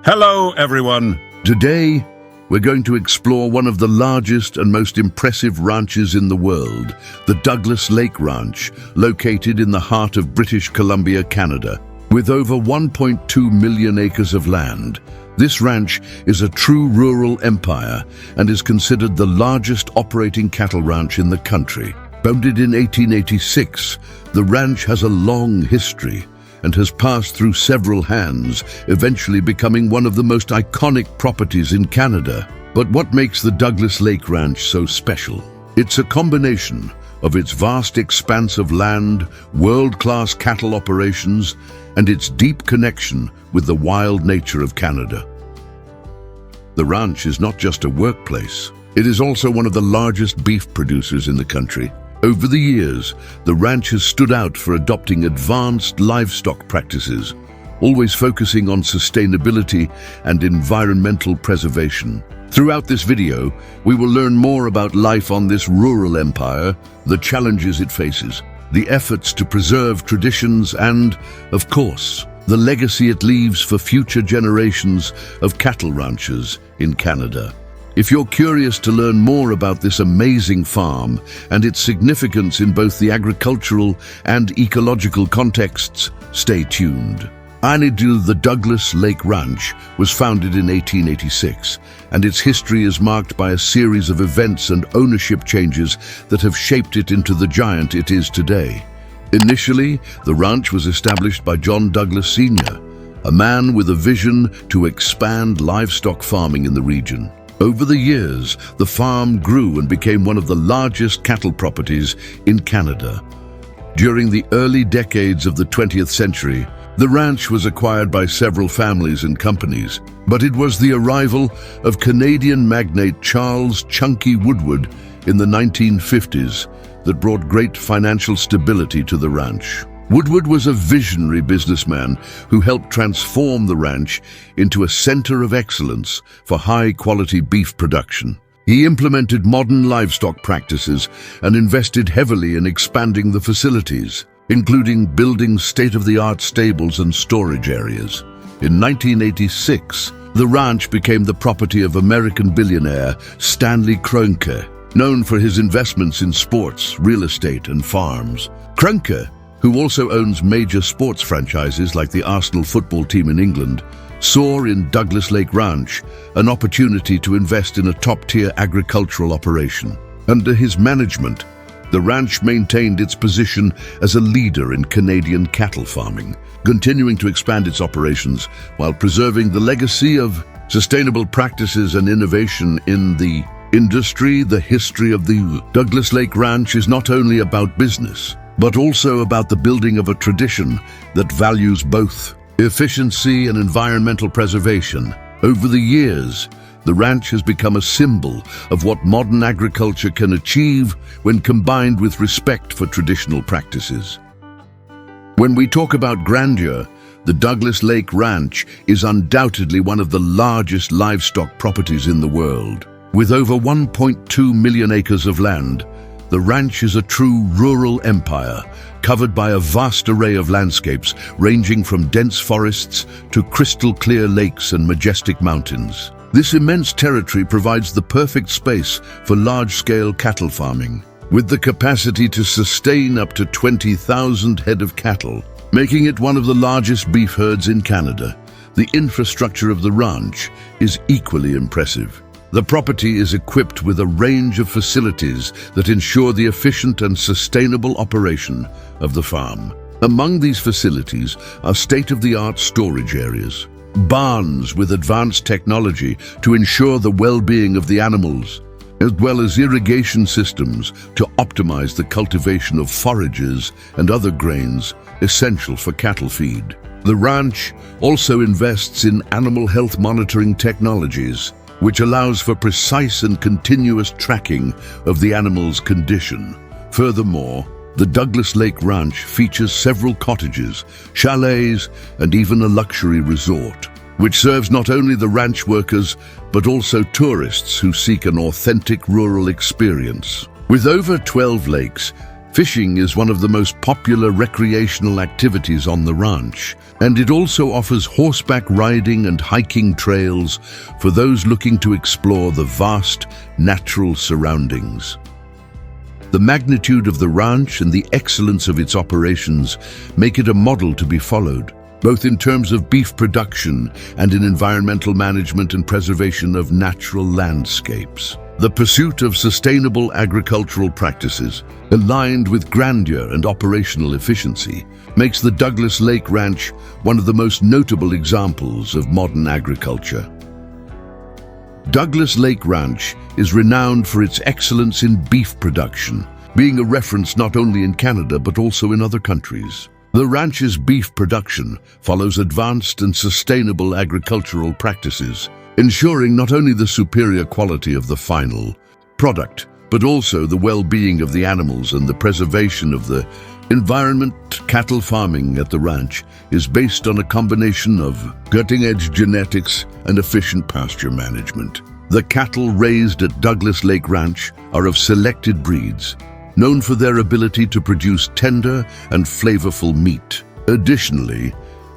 Hello, everyone. Today, we're going to explore one of the largest and most impressive ranches in the world, the Douglas Lake Ranch, located in the heart of British Columbia, Canada. With over 1.2 million acres of land, this ranch is a true rural empire and is considered the largest operating cattle ranch in the country. Founded in 1886, the ranch has a long history and has passed through several hands, eventually becoming one of the most iconic properties in Canada. But what makes the Douglas Lake Ranch so special? It's a combination of its vast expanse of land, world-class cattle operations, and its deep connection with the wild nature of Canada. The ranch is not just a workplace, it is also one of the largest beef producers in the country. Over the years, the ranch has stood out for adopting advanced livestock practices, always focusing on sustainability and environmental preservation. Throughout this video, we will learn more about life on this rural empire, the challenges it faces, the efforts to preserve traditions, and, of course, the legacy it leaves for future generations of cattle ranchers in Canada. If you're curious to learn more about this amazing farm and its significance in both the agricultural and ecological contexts, stay tuned. The Douglas Lake Ranch was founded in 1886, and its history is marked by a series of events and ownership changes that have shaped it into the giant it is today. Initially, the ranch was established by John Douglas Sr., a man with a vision to expand livestock farming in the region. Over the years, the farm grew and became one of the largest cattle properties in Canada. During the early decades of the 20th century, the ranch was acquired by several families and companies, but it was the arrival of Canadian magnate Charles "Chunky" Woodward in the 1950s that brought great financial stability to the ranch. Woodward was a visionary businessman who helped transform the ranch into a center of excellence for high-quality beef production. He implemented modern livestock practices and invested heavily in expanding the facilities, including building state-of-the-art stables and storage areas. In 1986, the ranch became the property of American billionaire Stanley Kroenke, known for his investments in sports, real estate, and farms. Kroenke, who also owns major sports franchises like the Arsenal football team in England, saw in Douglas Lake Ranch an opportunity to invest in a top-tier agricultural operation. Under his management, the ranch maintained its position as a leader in Canadian cattle farming, continuing to expand its operations while preserving the legacy of sustainable practices and innovation in the industry. The history of the Douglas Lake Ranch is not only about business, but also about the building of a tradition that values both efficiency and environmental preservation. Over the years, the ranch has become a symbol of what modern agriculture can achieve when combined with respect for traditional practices. When we talk about grandeur, the Douglas Lake Ranch is undoubtedly one of the largest livestock properties in the world. With over 1.2 million acres of land, the ranch is a true rural empire, covered by a vast array of landscapes ranging from dense forests to crystal-clear lakes and majestic mountains. This immense territory provides the perfect space for large-scale cattle farming, with the capacity to sustain up to 20,000 head of cattle, making it one of the largest beef herds in Canada. The infrastructure of the ranch is equally impressive. The property is equipped with a range of facilities that ensure the efficient and sustainable operation of the farm. Among these facilities are state-of-the-art storage areas, barns with advanced technology to ensure the well-being of the animals, as well as irrigation systems to optimize the cultivation of forages and other grains essential for cattle feed. The ranch also invests in animal health monitoring technologies, which allows for precise and continuous tracking of the animal's condition. Furthermore, the Douglas Lake Ranch features several cottages, chalets, and even a luxury resort, which serves not only the ranch workers, but also tourists who seek an authentic rural experience. With over 12 lakes, Fishing is one of the most popular recreational activities on the ranch, and it also offers horseback riding and hiking trails for those looking to explore the vast natural surroundings. The magnitude of the ranch and the excellence of its operations make it a model to be followed, both in terms of beef production and in environmental management and preservation of natural landscapes. The pursuit of sustainable agricultural practices, aligned with grandeur and operational efficiency, makes the Douglas Lake Ranch one of the most notable examples of modern agriculture. Douglas Lake Ranch is renowned for its excellence in beef production, being a reference not only in Canada but also in other countries. The ranch's beef production follows advanced and sustainable agricultural practices, ensuring not only the superior quality of the final product, but also the well-being of the animals and the preservation of the environment. Cattle farming at the ranch is based on a combination of cutting-edge genetics and efficient pasture management. The cattle raised at Douglas Lake Ranch are of selected breeds, known for their ability to produce tender and flavorful meat. Additionally,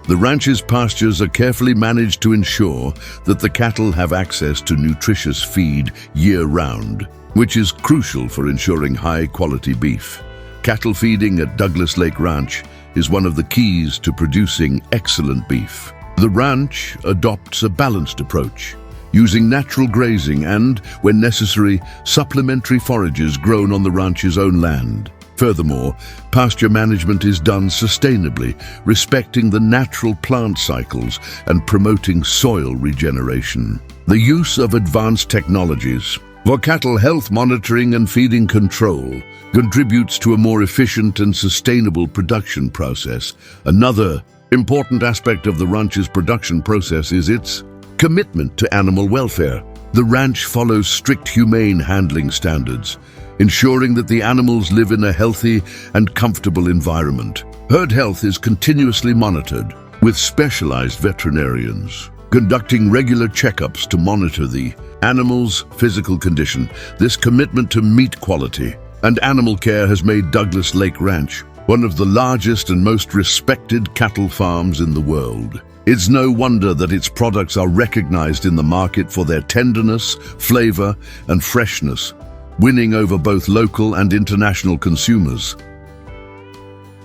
the ranch's pastures are carefully managed to ensure that the cattle have access to nutritious feed year-round, which is crucial for ensuring high-quality beef. Cattle feeding at Douglas Lake Ranch is one of the keys to producing excellent beef. The ranch adopts a balanced approach, using natural grazing and, when necessary, supplementary forages grown on the ranch's own land. Furthermore, pasture management is done sustainably, respecting the natural plant cycles and promoting soil regeneration. The use of advanced technologies for cattle health monitoring and feeding control contributes to a more efficient and sustainable production process. Another important aspect of the ranch's production process is its commitment to animal welfare. The ranch follows strict humane handling standards, ensuring that the animals live in a healthy and comfortable environment. Herd health is continuously monitored, with specialized veterinarians conducting regular checkups to monitor the animal's physical condition. This commitment to meat quality and animal care has made Douglas Lake Ranch one of the largest and most respected cattle farms in the world. It's no wonder that its products are recognized in the market for their tenderness, flavor, and freshness, winning over both local and international consumers.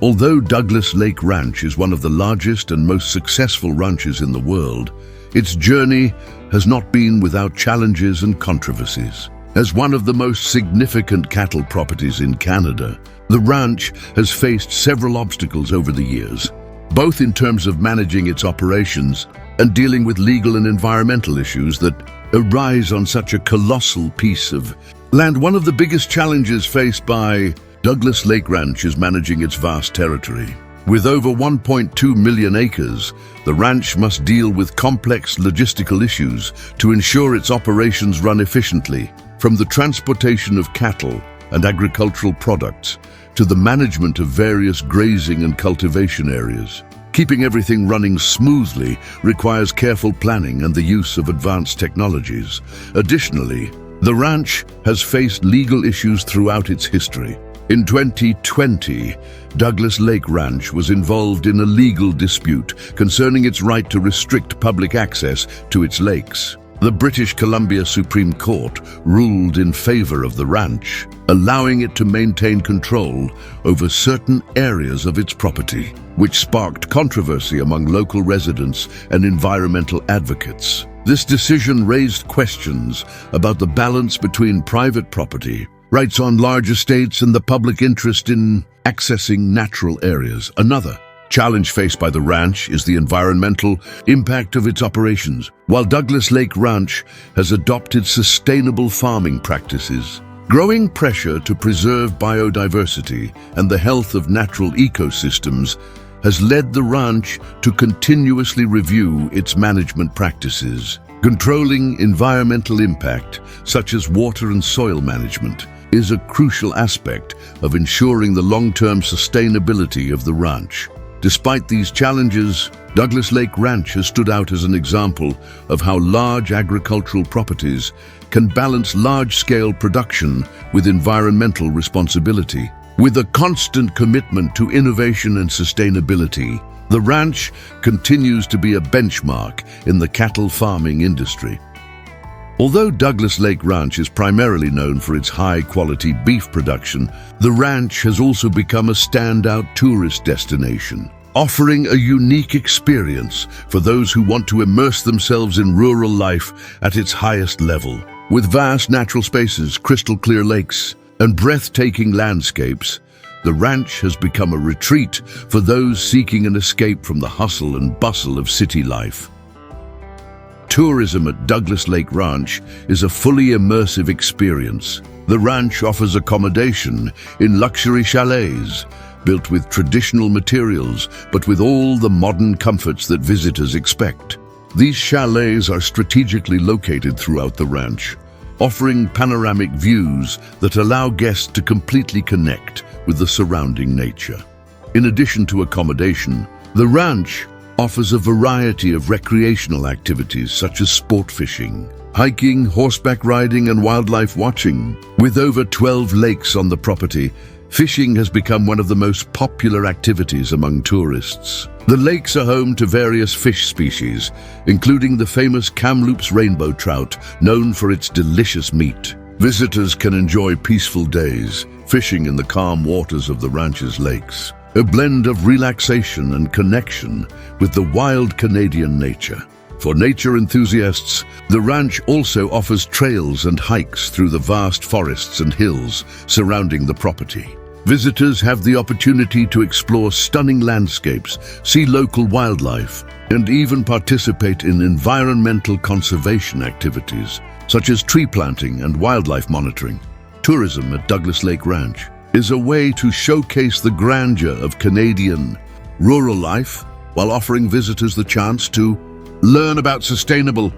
Although Douglas Lake Ranch is one of the largest and most successful ranches in the world, its journey has not been without challenges and controversies. As one of the most significant cattle properties in Canada, the ranch has faced several obstacles over the years, both in terms of managing its operations and dealing with legal and environmental issues that arise on such a colossal piece of land. One of the biggest challenges faced by Douglas Lake Ranch is managing its vast territory. With over 1.2 million acres, the ranch must deal with complex logistical issues to ensure its operations run efficiently, from the transportation of cattle and agricultural products to the management of various grazing and cultivation areas. Keeping everything running smoothly requires careful planning and the use of advanced technologies. Additionally, the ranch has faced legal issues throughout its history. In 2020, Douglas Lake Ranch was involved in a legal dispute concerning its right to restrict public access to its lakes. The British Columbia Supreme Court ruled in favor of the ranch, allowing it to maintain control over certain areas of its property, which sparked controversy among local residents and environmental advocates. This decision raised questions about the balance between private property, rights on large estates, and the public interest in accessing natural areas. Another challenge faced by the ranch is the environmental impact of its operations. While Douglas Lake Ranch has adopted sustainable farming practices, growing pressure to preserve biodiversity and the health of natural ecosystems has led the ranch to continuously review its management practices. Controlling environmental impact, such as water and soil management, is a crucial aspect of ensuring the long-term sustainability of the ranch. Despite these challenges, Douglas Lake Ranch has stood out as an example of how large agricultural properties can balance large-scale production with environmental responsibility. With a constant commitment to innovation and sustainability, the ranch continues to be a benchmark in the cattle farming industry. Although Douglas Lake Ranch is primarily known for its high-quality beef production, the ranch has also become a standout tourist destination, offering a unique experience for those who want to immerse themselves in rural life at its highest level. With vast natural spaces, crystal-clear lakes, and breathtaking landscapes, the ranch has become a retreat for those seeking an escape from the hustle and bustle of city life. Tourism at Douglas Lake Ranch is a fully immersive experience. The ranch offers accommodation in luxury chalets, built with traditional materials, but with all the modern comforts that visitors expect. These chalets are strategically located throughout the ranch, offering panoramic views that allow guests to completely connect with the surrounding nature. In addition to accommodation, the ranch offers a variety of recreational activities such as sport fishing, hiking, horseback riding, and wildlife watching. With over 12 lakes on the property, fishing has become one of the most popular activities among tourists. The lakes are home to various fish species, including the famous Kamloops rainbow trout, known for its delicious meat. Visitors can enjoy peaceful days, fishing in the calm waters of the ranch's lakes, a blend of relaxation and connection with the wild Canadian nature. For nature enthusiasts, the ranch also offers trails and hikes through the vast forests and hills surrounding the property. Visitors have the opportunity to explore stunning landscapes, see local wildlife, and even participate in environmental conservation activities, such as tree planting and wildlife monitoring. Tourism at Douglas Lake Ranch is a way to showcase the grandeur of Canadian rural life while offering visitors the chance to learn about sustainable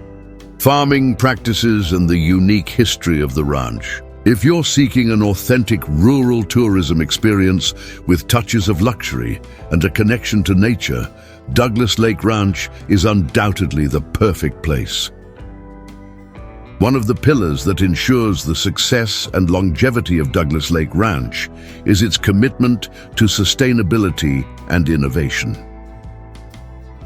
farming practices and the unique history of the ranch. If you're seeking an authentic rural tourism experience with touches of luxury and a connection to nature, Douglas Lake Ranch is undoubtedly the perfect place. One of the pillars that ensures the success and longevity of Douglas Lake Ranch is its commitment to sustainability and innovation.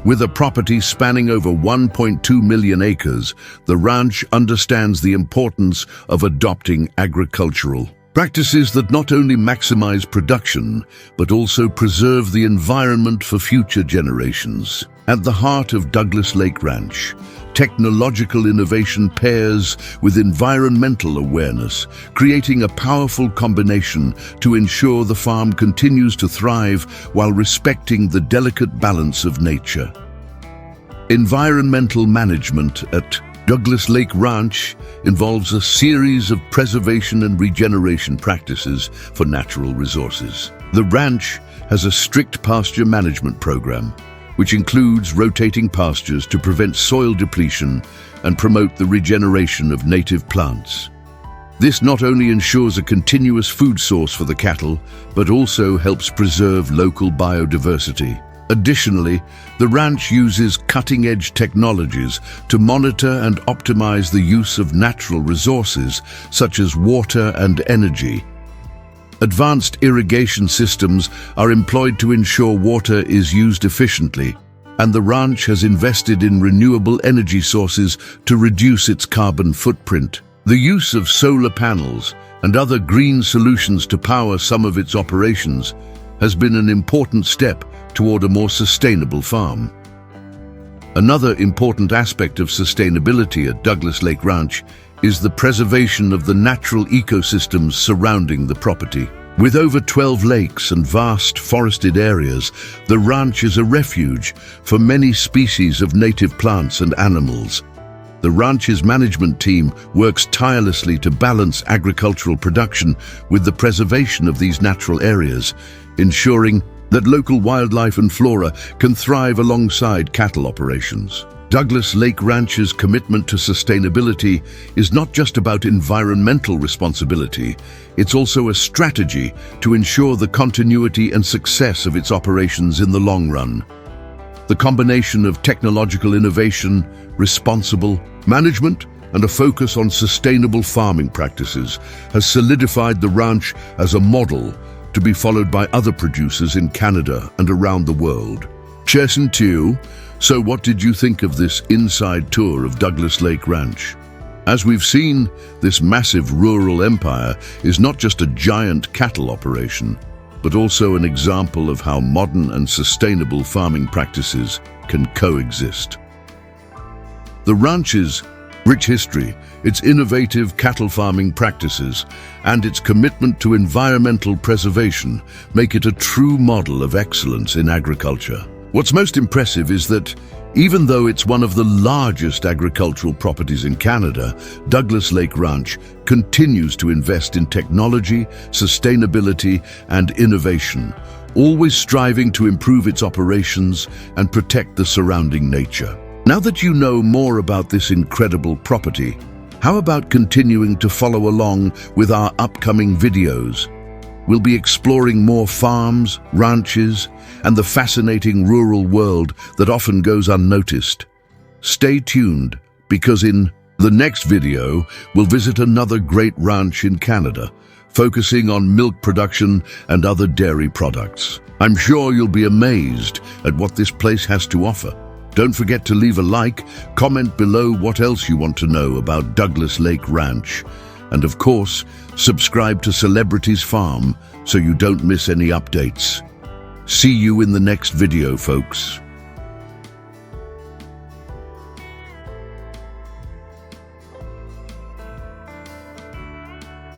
With a property spanning over 1.2 million acres, the ranch understands the importance of adopting agricultural practices that not only maximize production, but also preserve the environment for future generations. At the heart of Douglas Lake Ranch, technological innovation pairs with environmental awareness, creating a powerful combination to ensure the farm continues to thrive while respecting the delicate balance of nature. Environmental management at Douglas Lake Ranch involves a series of preservation and regeneration practices for natural resources. The ranch has a strict pasture management program, which includes rotating pastures to prevent soil depletion and promote the regeneration of native plants. This not only ensures a continuous food source for the cattle, but also helps preserve local biodiversity. Additionally, the ranch uses cutting-edge technologies to monitor and optimize the use of natural resources, such as water and energy. Advanced irrigation systems are employed to ensure water is used efficiently, and the ranch has invested in renewable energy sources to reduce its carbon footprint. The use of solar panels and other green solutions to power some of its operations has been an important step toward a more sustainable farm. Another important aspect of sustainability at Douglas Lake Ranch is the preservation of the natural ecosystems surrounding the property. With over 12 lakes and vast forested areas, the ranch is a refuge for many species of native plants and animals. The ranch's management team works tirelessly to balance agricultural production with the preservation of these natural areas, ensuring that local wildlife and flora can thrive alongside cattle operations. Douglas Lake Ranch's commitment to sustainability is not just about environmental responsibility, it's also a strategy to ensure the continuity and success of its operations in the long run. The combination of technological innovation, responsible management, and a focus on sustainable farming practices has solidified the ranch as a model to be followed by other producers in Canada and around the world. Cheers to you. So what did you think of this inside tour of Douglas Lake Ranch? As we've seen, this massive rural empire is not just a giant cattle operation, but also an example of how modern and sustainable farming practices can coexist. The ranch's rich history, its innovative cattle farming practices, and its commitment to environmental preservation make it a true model of excellence in agriculture. What's most impressive is that even though it's one of the largest agricultural properties in Canada, Douglas Lake Ranch continues to invest in technology, sustainability, and innovation, always striving to improve its operations and protect the surrounding nature. Now that you know more about this incredible property, how about continuing to follow along with our upcoming videos? We'll be exploring more farms, ranches, and the fascinating rural world that often goes unnoticed. Stay tuned, because in the next video, we'll visit another great ranch in Canada, focusing on milk production and other dairy products. I'm sure you'll be amazed at what this place has to offer. Don't forget to leave a like, comment below what else you want to know about Douglas Lake Ranch, and of course, subscribe to Celebrities Farm so you don't miss any updates. See you in the next video, folks.